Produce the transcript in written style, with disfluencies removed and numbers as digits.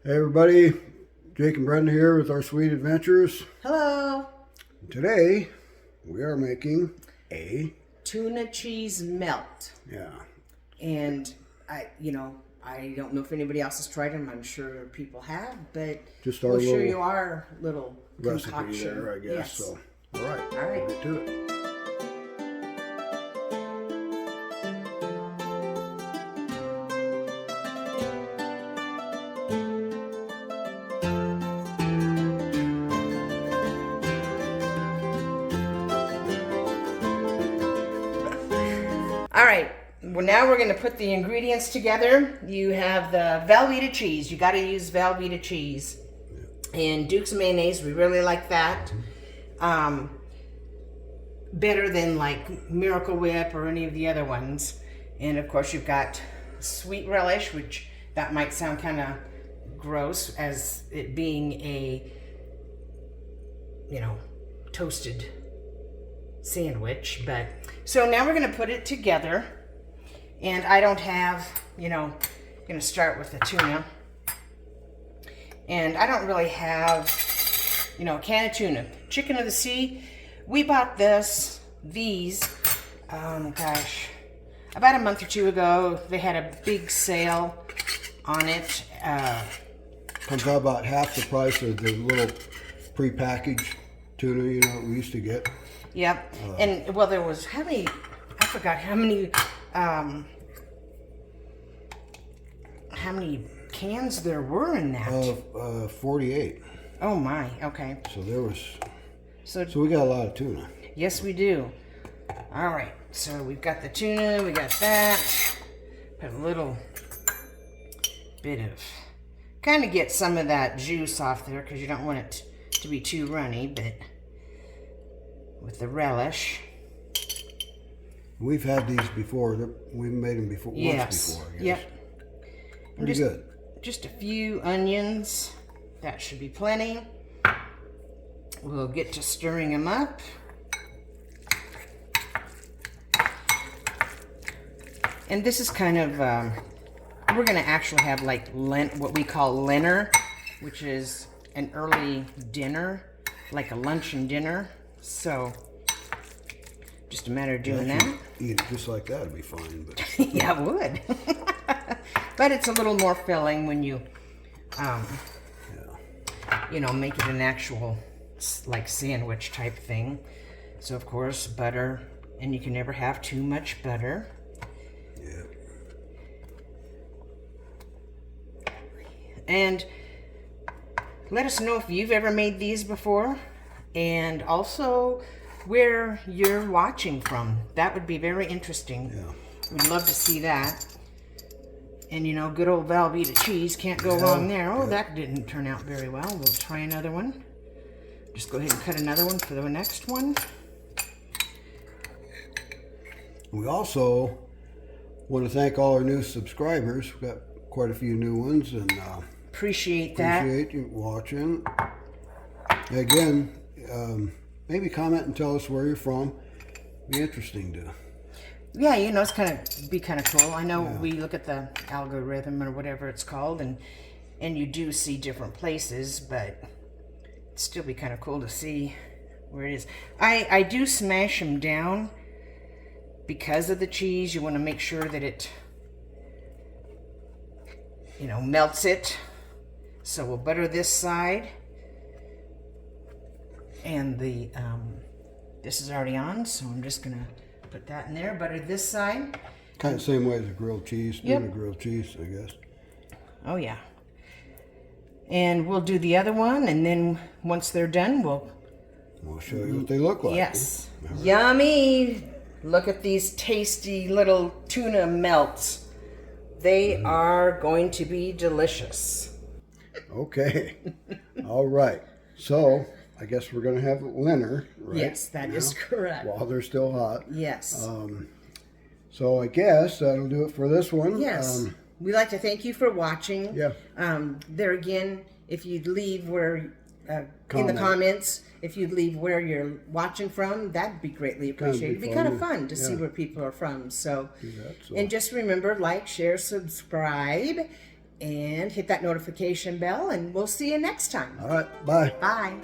Hey everybody, Jake and Brenda here with our sweet adventures. Hello. Today we are making a Tuna cheese melt. Yeah. And I don't know if anybody else has tried them. I'm sure people have, but Just our we'll show little you our little recipe concoction. there, I guess. Yes. So, all right, Get to it. All right. Well, now we're going to put the ingredients together. You have the Velveeta cheese. You got to use Velveeta cheese. And Duke's mayonnaise, we really like that. Better than like Miracle Whip or any of the other ones. And of course you've got sweet relish, which that might sound kind of gross as it being a, toasted sandwich. But so now we're going to put it together. And I don't have, going to start with the tuna. And I don't really have, a can of tuna. Chicken of the sea. We bought these, about a month or two ago. They had a big sale on it. Comes out about half the price of the little prepackaged tuna, we used to get. Yep. And well, there was I forgot how many cans there were in that. 48. Oh my, okay. So there was. So we got a lot of tuna. Yes, we do. All right, so we've got the tuna, we got that. Put a little bit of, kind of get some of that juice off there because you don't want it to be too runny, but with the relish. We've had these before. We've made them before. Yes. Once before, I guess. Yep. Pretty good. Just a few onions. That should be plenty. We'll get to stirring them up. And this is kind of, we're going to actually have like what we call dinner, which is an early dinner, like a lunch and dinner. So, just a matter of doing that. Eat it just like that would be fine. But yeah, it would. But it's a little more filling when you, make it an actual like sandwich type thing. So of course butter, and you can never have too much butter. Yeah. And let us know if you've ever made these before, and also where you're watching from. That would be very interesting. Yeah. We'd love to see that. And good old Velveeta cheese, can't go wrong there. Oh, that didn't turn out very well. We'll try another one. Just go ahead and cut another one for the next one. We also want to thank all our new subscribers. We've got quite a few new ones, and appreciate that. Appreciate you watching. Again, maybe comment and tell us where you're from. Be interesting to. Yeah, it's be kind of cool. I know we look at the algorithm or whatever it's called, and you do see different places, but it'd still be kind of cool to see where it is. I do smash them down because of the cheese. You want to make sure that it, melts it. So we'll butter this side, and the this is already on, so I'm just gonna put that in there. Butter this side. Kind of the same way as a grilled cheese. Yep. Doing a grilled cheese, I guess. Oh yeah. And we'll do the other one, and then once they're done, we'll show you what they look like. Yes. Yummy. Look at these tasty little tuna melts. They are going to be delicious. Okay. All right. So I guess we're going to have dinner, right? Yes, that is correct. While they're still hot. Yes. So I guess that'll do it for this one. Yes. We'd like to thank you for watching. Yeah. There again, if you'd leave in the comments, if you'd leave where you're watching from, that'd be greatly appreciated. It'd be kind of fun to see where people are from. So, and just remember, like, share, subscribe, and hit that notification bell, and we'll see you next time. All right, bye. Bye.